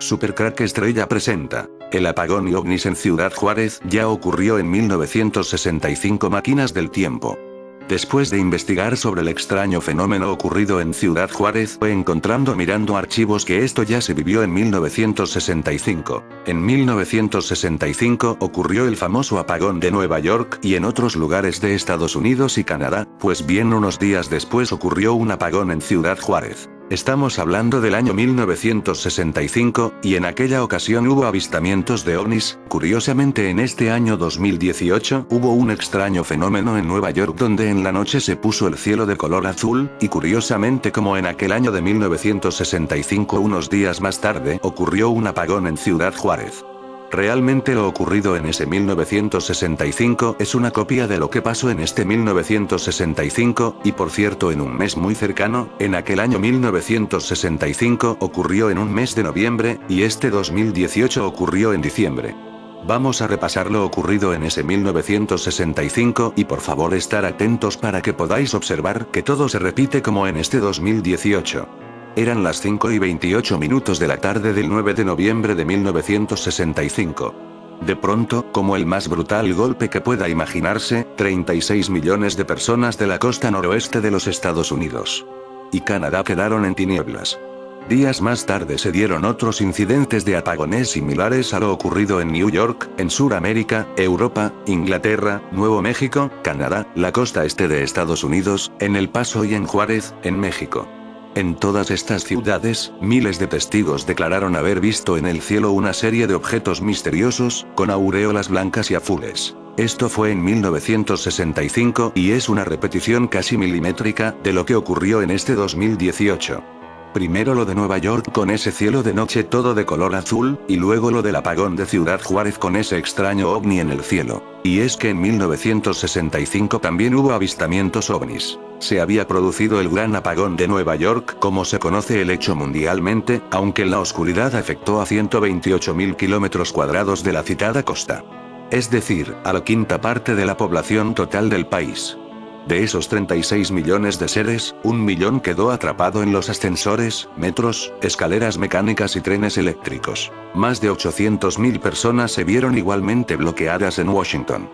Supercrack Estrella presenta. El apagón y ovnis en Ciudad Juárez ya ocurrió en 1965. Máquinas del tiempo. Después de investigar sobre el extraño fenómeno ocurrido en Ciudad Juárez, fue encontrando mirando archivos que esto ya se vivió en 1965. En 1965 ocurrió el famoso apagón de Nueva York y en otros lugares de Estados Unidos y Canadá, pues bien unos días después ocurrió un apagón en Ciudad Juárez. Estamos hablando del año 1965, y en aquella ocasión hubo avistamientos de ovnis. Curiosamente en este año 2018 hubo un extraño fenómeno en Nueva York donde en la noche se puso el cielo de color azul, y curiosamente como en aquel año de 1965 unos días más tarde ocurrió un apagón en Ciudad Juárez. Realmente lo ocurrido en ese 1965 es una copia de lo que pasó en este 1965, y por cierto en un mes muy cercano, en aquel año 1965 ocurrió en un mes de noviembre, y este 2018 ocurrió en diciembre. Vamos a repasar lo ocurrido en ese 1965 y por favor estar atentos para que podáis observar que todo se repite como en este 2018. Eran las 5:28 de la tarde del 9 de noviembre de 1965. De pronto, como el más brutal golpe que pueda imaginarse, 36 millones de personas de la costa noroeste de los Estados Unidos y Canadá quedaron en tinieblas. Días más tarde se dieron otros incidentes de apagones similares a lo ocurrido en New York, en Suramérica, Europa, Inglaterra, Nuevo México, Canadá, la costa este de Estados Unidos, en El Paso y en Juárez, en México. En todas estas ciudades, miles de testigos declararon haber visto en el cielo una serie de objetos misteriosos, con aureolas blancas y azules. Esto fue en 1965 y es una repetición casi milimétrica de lo que ocurrió en este 2018. Primero lo de Nueva York con ese cielo de noche todo de color azul, y luego lo del apagón de Ciudad Juárez con ese extraño ovni en el cielo. Y es que en 1965 también hubo avistamientos ovnis. Se había producido el gran apagón de Nueva York, como se conoce el hecho mundialmente, aunque en la oscuridad afectó a 128.000 kilómetros cuadrados de la citada costa. Es decir, a la quinta parte de la población total del país. De esos 36 millones de seres, 1 millón quedó atrapado en los ascensores, metros, escaleras mecánicas y trenes eléctricos. Más de 800.000 personas se vieron igualmente bloqueadas en Washington.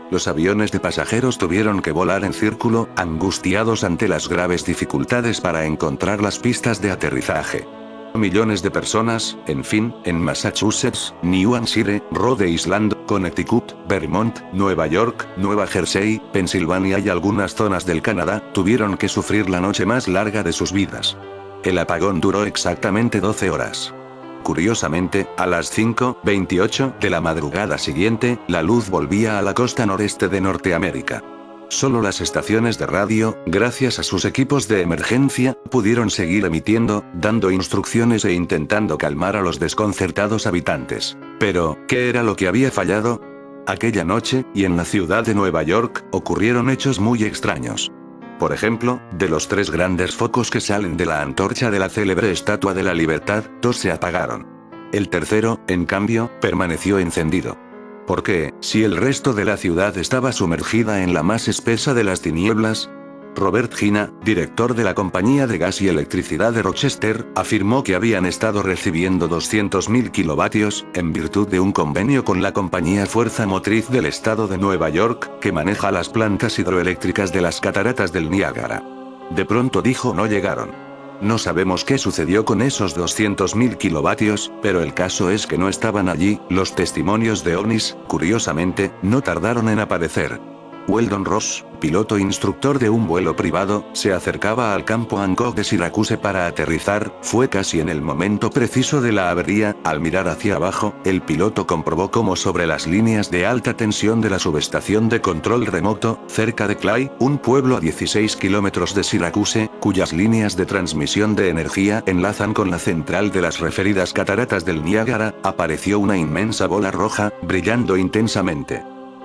Los aviones de pasajeros tuvieron que volar en círculo, angustiados ante las graves dificultades para encontrar las pistas de aterrizaje. Millones de personas, en fin, en Massachusetts, New Hampshire, Rhode Island, Connecticut, Vermont, Nueva York, Nueva Jersey, Pensilvania y algunas zonas del Canadá, tuvieron que sufrir la noche más larga de sus vidas. El apagón duró exactamente 12 horas. Curiosamente, a las 5:28 de la madrugada siguiente, la luz volvía a la costa noreste de Norteamérica. Solo las estaciones de radio, gracias a sus equipos de emergencia, pudieron seguir emitiendo, dando instrucciones e intentando calmar a los desconcertados habitantes. Pero, ¿qué era lo que había fallado? Aquella noche, y en la ciudad de Nueva York, ocurrieron hechos muy extraños. Por ejemplo, de los 3 grandes focos que salen de la antorcha de la célebre Estatua de la Libertad, 2 se apagaron. El tercero, en cambio, permaneció encendido. Porque, si el resto de la ciudad estaba sumergida en la más espesa de las tinieblas, Robert Gina, director de la compañía de gas y electricidad de Rochester, afirmó que habían estado recibiendo 200.000 kilovatios, en virtud de un convenio con la compañía Fuerza Motriz del estado de Nueva York, que maneja las plantas hidroeléctricas de las cataratas del Niágara. De pronto dijo no llegaron. No sabemos qué sucedió con esos 200.000 kilovatios, pero el caso es que no estaban allí. Los testimonios de ovnis, curiosamente, no tardaron en aparecer. Weldon Ross, piloto instructor de un vuelo privado, se acercaba al campo Hancock de Syracuse para aterrizar. Fue casi en el momento preciso de la avería. Al mirar hacia abajo, el piloto comprobó cómo sobre las líneas de alta tensión de la subestación de control remoto, cerca de Clay, un pueblo a 16 kilómetros de Syracuse, cuyas líneas de transmisión de energía enlazan con la central de las referidas cataratas del Niágara, apareció una inmensa bola roja, brillando intensamente.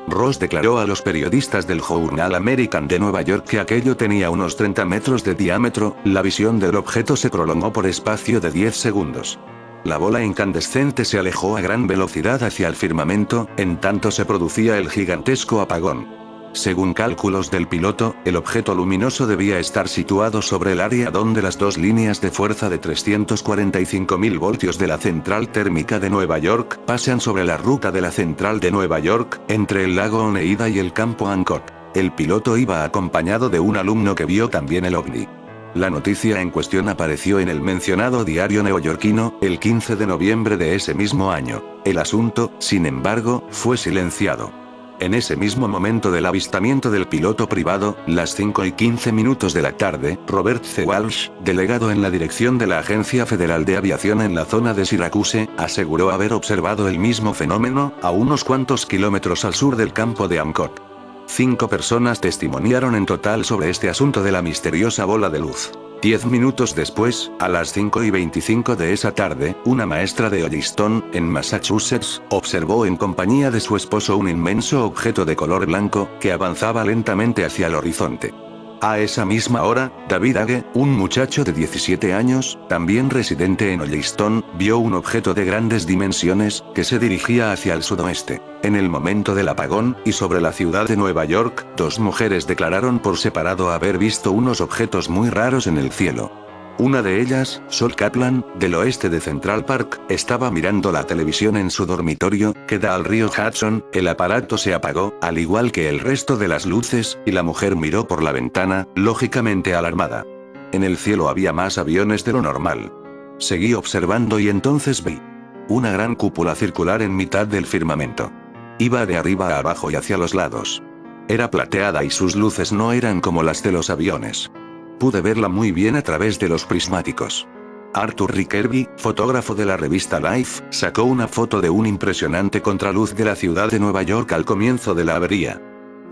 Ross declaró a los periodistas del Journal American de Nueva York que aquello tenía unos 30 metros de diámetro. La visión del objeto se prolongó por espacio de 10 segundos. La bola incandescente se alejó a gran velocidad hacia el firmamento, en tanto se producía el gigantesco apagón. Según cálculos del piloto, el objeto luminoso debía estar situado sobre el área donde las dos líneas de fuerza de 345.000 voltios de la central térmica de Nueva York pasan sobre la ruta de la central de Nueva York, entre el lago Oneida y el campo Hancock. El piloto iba acompañado de un alumno que vio también el ovni. La noticia en cuestión apareció en el mencionado diario neoyorquino, el 15 de noviembre de ese mismo año. El asunto, sin embargo, fue silenciado. En ese mismo momento del avistamiento del piloto privado, las 5:15 de la tarde, Robert C. Walsh, delegado en la dirección de la Agencia Federal de Aviación en la zona de Syracuse, aseguró haber observado el mismo fenómeno, a unos cuantos kilómetros al sur del campo de Hancock. 5 personas testimoniaron en total sobre este asunto de la misteriosa bola de luz. 10 minutos después, a las 5:25 de esa tarde, una maestra de Holliston, en Massachusetts, observó en compañía de su esposo un inmenso objeto de color blanco, que avanzaba lentamente hacia el horizonte. A esa misma hora, David Age, un muchacho de 17 años, también residente en Holliston, vio un objeto de grandes dimensiones, que se dirigía hacia el sudoeste. En el momento del apagón, y sobre la ciudad de Nueva York, 2 mujeres declararon por separado haber visto unos objetos muy raros en el cielo. Una de ellas, Sol Kaplan, del oeste de Central Park, estaba mirando la televisión en su dormitorio, que da al río Hudson. El aparato se apagó, al igual que el resto de las luces, y la mujer miró por la ventana, lógicamente alarmada. En el cielo había más aviones de lo normal. Seguí observando y entonces vi una gran cúpula circular en mitad del firmamento. Iba de arriba a abajo y hacia los lados. Era plateada y sus luces no eran como las de los aviones. Pude verla muy bien a través de los prismáticos. Arthur Rickerby, fotógrafo de la revista Life, sacó una foto de un impresionante contraluz de la ciudad de Nueva York al comienzo de la avería.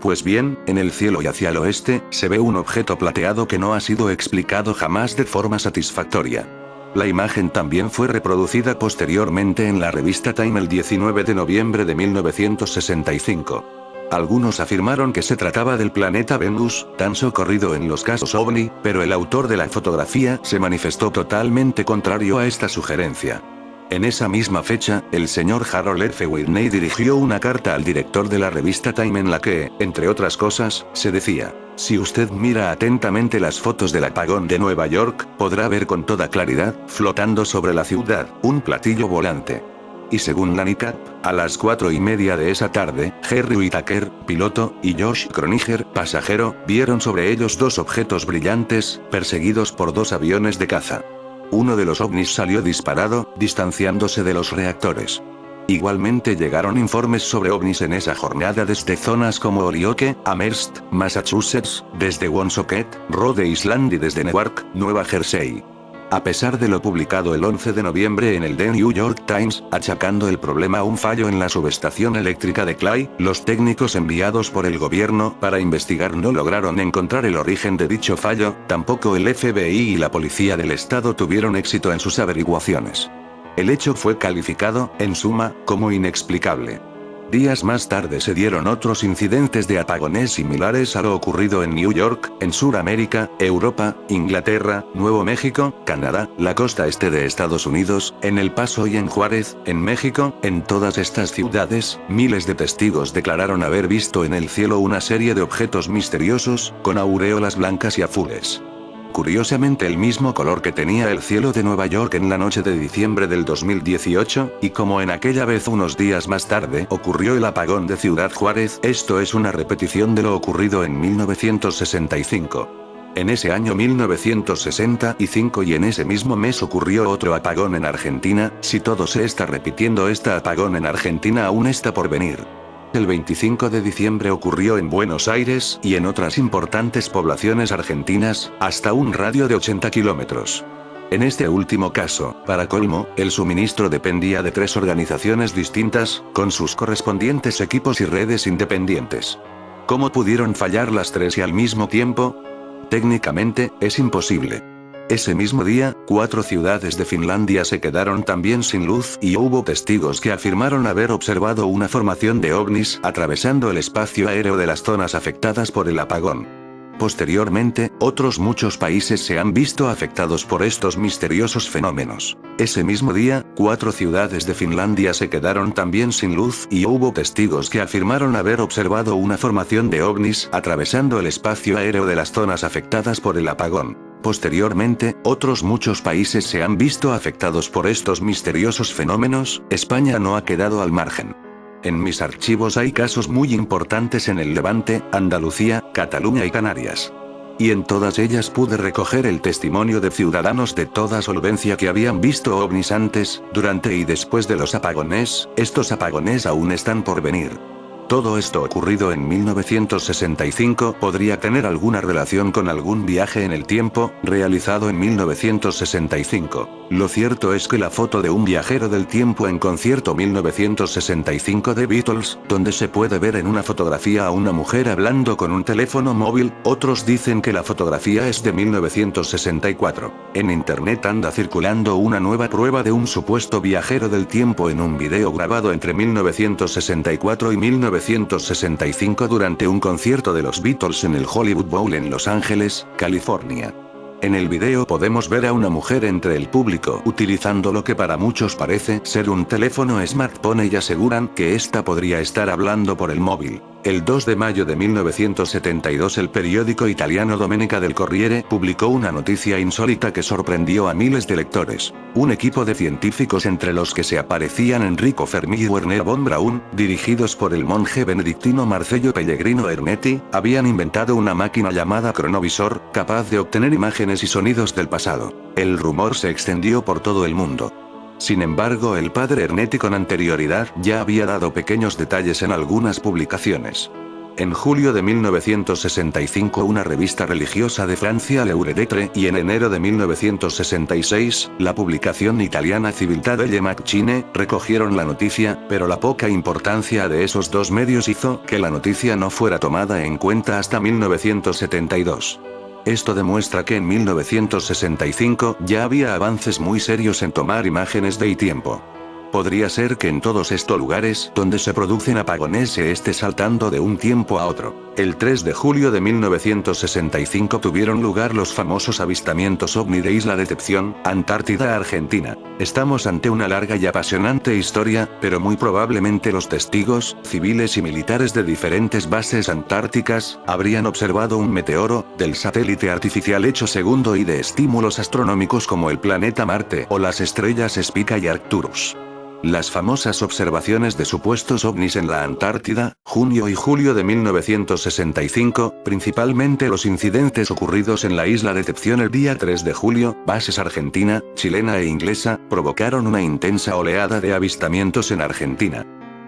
Pues bien, en el cielo y hacia el oeste, se ve un objeto plateado que no ha sido explicado jamás de forma satisfactoria. La imagen también fue reproducida posteriormente en la revista Time el 19 de noviembre de 1965. Algunos afirmaron que se trataba del planeta Venus, tan socorrido en los casos OVNI, pero el autor de la fotografía se manifestó totalmente contrario a esta sugerencia. En esa misma fecha, el señor Harold F. Whitney dirigió una carta al director de la revista Time en la que, entre otras cosas, se decía: si usted mira atentamente las fotos del apagón de Nueva York, podrá ver con toda claridad, flotando sobre la ciudad, un platillo volante. Y según la NICAP, a las 4:30 de esa tarde, Harry Whitaker, piloto, y Josh Croniger, pasajero, vieron sobre ellos 2 objetos brillantes, perseguidos por 2 aviones de caza. Uno de los ovnis salió disparado, distanciándose de los reactores. Igualmente llegaron informes sobre ovnis en esa jornada desde zonas como Holyoke, Amherst, Massachusetts, desde Woonsocket, Rhode Island y desde Newark, Nueva Jersey. A pesar de lo publicado el 11 de noviembre en el The New York Times, achacando el problema a un fallo en la subestación eléctrica de Clay, los técnicos enviados por el gobierno para investigar no lograron encontrar el origen de dicho fallo. Tampoco el FBI y la policía del estado tuvieron éxito en sus averiguaciones. El hecho fue calificado, en suma, como inexplicable. Días más tarde se dieron otros incidentes de apagones similares a lo ocurrido en New York, en Sudamérica, Europa, Inglaterra, Nuevo México, Canadá, la costa este de Estados Unidos, en El Paso y en Juárez, en México. En todas estas ciudades, miles de testigos declararon haber visto en el cielo una serie de objetos misteriosos, con aureolas blancas y azules. Curiosamente el mismo color que tenía el cielo de Nueva York en la noche de diciembre del 2018, y como en aquella vez unos días más tarde ocurrió el apagón de Ciudad Juárez, esto es una repetición de lo ocurrido en 1965. En ese año 1965 y en ese mismo mes ocurrió otro apagón en Argentina. Si todo se está repitiendo, este apagón en Argentina aún está por venir. El 25 de diciembre ocurrió en Buenos Aires y en otras importantes poblaciones argentinas, hasta un radio de 80 kilómetros. En este último caso, para colmo, el suministro dependía de 3 organizaciones distintas, con sus correspondientes equipos y redes independientes. ¿Cómo pudieron fallar las 3 y al mismo tiempo? Técnicamente, es imposible. Ese mismo día, 4 ciudades de Finlandia se quedaron también sin luz y hubo testigos que afirmaron haber observado una formación de ovnis atravesando el espacio aéreo de las zonas afectadas por el apagón. Posteriormente, otros muchos países se han visto afectados por estos misteriosos fenómenos. Ese mismo día, 4 ciudades de Finlandia se quedaron también sin luz y hubo testigos que afirmaron haber observado una formación de ovnis atravesando el espacio aéreo de las zonas afectadas por el apagón. Posteriormente, otros muchos países se han visto afectados por estos misteriosos fenómenos. España no ha quedado al margen. En mis archivos hay casos muy importantes en el Levante, Andalucía, Cataluña y Canarias. Y en todas ellas pude recoger el testimonio de ciudadanos de toda solvencia que habían visto ovnis antes, durante y después de los apagones. Estos apagones aún están por venir. Todo esto ocurrido en 1965 podría tener alguna relación con algún viaje en el tiempo, realizado en 1965. Lo cierto es que la foto de un viajero del tiempo en concierto 1965 de Beatles, donde se puede ver en una fotografía a una mujer hablando con un teléfono móvil, otros dicen que la fotografía es de 1964. En internet anda circulando una nueva prueba de un supuesto viajero del tiempo en un video grabado entre 1964 y 1965 durante un concierto de los Beatles en el Hollywood Bowl en Los Ángeles, California. En el video podemos ver a una mujer entre el público utilizando lo que para muchos parece ser un teléfono smartphone y aseguran que esta podría estar hablando por el móvil. El 2 de mayo de 1972 el periódico italiano Domenica del Corriere publicó una noticia insólita que sorprendió a miles de lectores. Un equipo de científicos entre los que se aparecían Enrico Fermi y Werner von Braun, dirigidos por el monje benedictino Marcello Pellegrino Ernetti, habían inventado una máquina llamada cronovisor, capaz de obtener imágenes y sonidos del pasado. El rumor se extendió por todo el mundo. Sin embargo, el padre Ernetti con anterioridad ya había dado pequeños detalles en algunas publicaciones. En julio de 1965 una revista religiosa de Francia L'Euroletre y en enero de 1966, la publicación italiana Civiltà delle Macchine, recogieron la noticia, pero la poca importancia de esos dos medios hizo que la noticia no fuera tomada en cuenta hasta 1972. Esto demuestra que en 1965 ya había avances muy serios en tomar imágenes de tiempo. Podría ser que en todos estos lugares donde se producen apagones se esté saltando de un tiempo a otro. El 3 de julio de 1965 tuvieron lugar los famosos avistamientos ovni de Isla Decepción, Antártida, Argentina. Estamos ante una larga y apasionante historia, pero muy probablemente los testigos, civiles y militares de diferentes bases antárticas, habrían observado un meteoro, del satélite artificial hecho segundo y de estímulos astronómicos como el planeta Marte o las estrellas Spica y Arcturus. Las famosas observaciones de supuestos ovnis en la Antártida, junio y julio de 1965, principalmente los incidentes ocurridos en la Isla Decepción el día 3 de julio, bases argentina, chilena e inglesa, provocaron una intensa oleada de avistamientos en Argentina.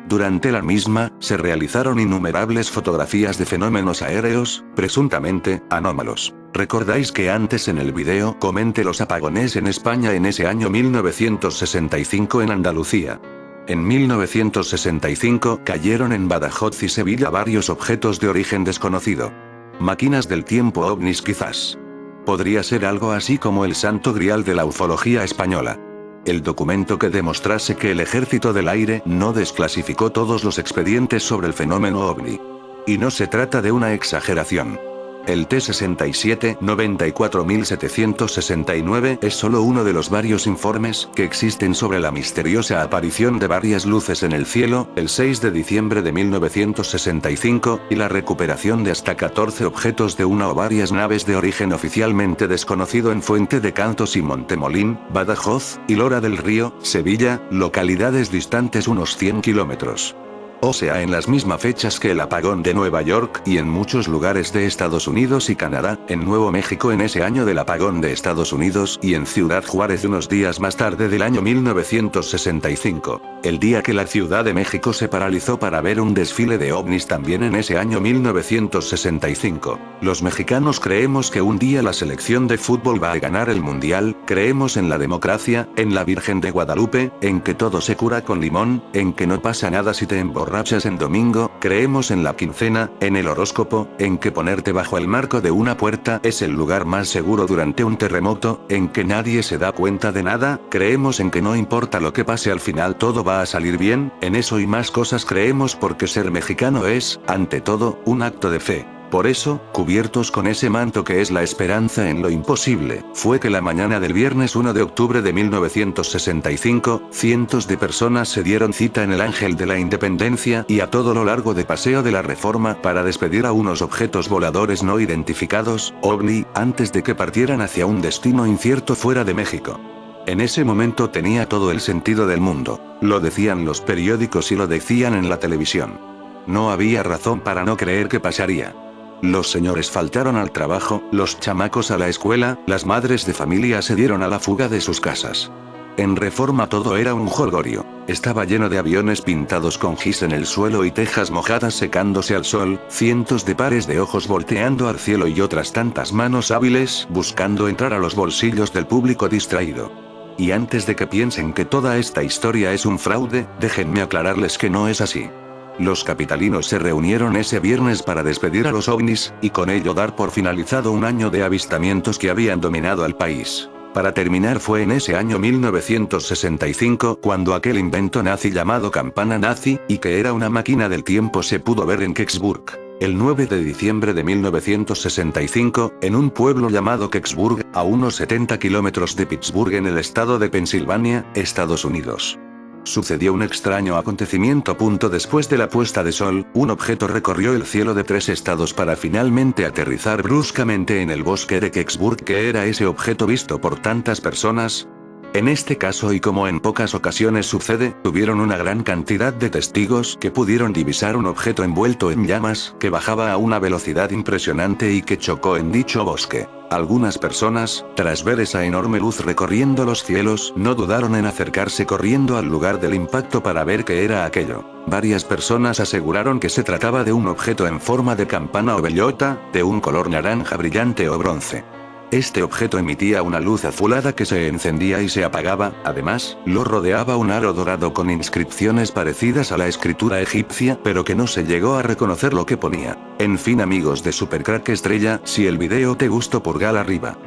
Durante la misma, se realizaron innumerables fotografías de fenómenos aéreos, presuntamente, anómalos. ¿Recordáis que antes en el video comenté los apagones en España en ese año 1965 en Andalucía? En 1965 cayeron en Badajoz y Sevilla varios objetos de origen desconocido. Máquinas del tiempo ovnis quizás. Podría ser algo así como el santo grial de la ufología española. El documento que demostrase que el Ejército del Aire no desclasificó todos los expedientes sobre el fenómeno ovni. Y no se trata de una exageración. El T-67 94769 es solo uno de los varios informes que existen sobre la misteriosa aparición de varias luces en el cielo, el 6 de diciembre de 1965, y la recuperación de hasta 14 objetos de una o varias naves de origen oficialmente desconocido en Fuente de Cantos y Montemolín, Badajoz, y Lora del Río, Sevilla, localidades distantes unos 100 kilómetros. O sea, en las mismas fechas que el apagón de Nueva York y en muchos lugares de Estados Unidos y Canadá, en Nuevo México en ese año del apagón de Estados Unidos y en Ciudad Juárez unos días más tarde del año 1965. El día que la Ciudad de México se paralizó para ver un desfile de ovnis también en ese año 1965. Los mexicanos creemos que un día la selección de fútbol va a ganar el mundial, creemos en la democracia, en la Virgen de Guadalupe, en que todo se cura con limón, en que no pasa nada si te emborrachas en domingo, creemos en la quincena, en el horóscopo, en que ponerte bajo el marco de una puerta es el lugar más seguro durante un terremoto, en que nadie se da cuenta de nada, creemos en que no importa lo que pase al final todo va a salir bien, en eso y más cosas creemos porque ser mexicano es, ante todo, un acto de fe. Por eso, cubiertos con ese manto que es la esperanza en lo imposible, fue que la mañana del viernes 1 de octubre de 1965, cientos de personas se dieron cita en el Ángel de la Independencia y a todo lo largo de Paseo de la Reforma para despedir a unos objetos voladores no identificados, OVNI, antes de que partieran hacia un destino incierto fuera de México. En ese momento tenía todo el sentido del mundo. Lo decían los periódicos y lo decían en la televisión. No había razón para no creer que pasaría. Los señores faltaron al trabajo, los chamacos a la escuela, las madres de familia se dieron a la fuga de sus casas. En Reforma todo era un jolgorio. Estaba lleno de aviones pintados con gis en el suelo y tejas mojadas secándose al sol, cientos de pares de ojos volteando al cielo y otras tantas manos hábiles buscando entrar a los bolsillos del público distraído. Y antes de que piensen que toda esta historia es un fraude, déjenme aclararles que no es así. Los capitalinos se reunieron ese viernes para despedir a los ovnis, y con ello dar por finalizado un año de avistamientos que habían dominado al país. Para terminar fue en ese año 1965 cuando aquel invento nazi llamado campana nazi, y que era una máquina del tiempo se pudo ver en Kecksburg. El 9 de diciembre de 1965, en un pueblo llamado Kecksburg, a unos 70 kilómetros de Pittsburgh en el estado de Pensilvania, Estados Unidos. Sucedió un extraño acontecimiento. Después de la puesta de sol, un objeto recorrió el cielo de 3 estados para finalmente aterrizar bruscamente en el bosque de Kecksburg. ¿Qué era ese objeto visto por tantas personas? En este caso y como en pocas ocasiones sucede, tuvieron una gran cantidad de testigos que pudieron divisar un objeto envuelto en llamas, que bajaba a una velocidad impresionante y que chocó en dicho bosque. Algunas personas, tras ver esa enorme luz recorriendo los cielos, no dudaron en acercarse corriendo al lugar del impacto para ver qué era aquello. Varias personas aseguraron que se trataba de un objeto en forma de campana o bellota, de un color naranja brillante o bronce. Este objeto emitía una luz azulada que se encendía y se apagaba, además, lo rodeaba un aro dorado con inscripciones parecidas a la escritura egipcia, pero que no se llegó a reconocer lo que ponía. En fin amigos de Supercrack Estrella, si el video te gustó pulgar arriba.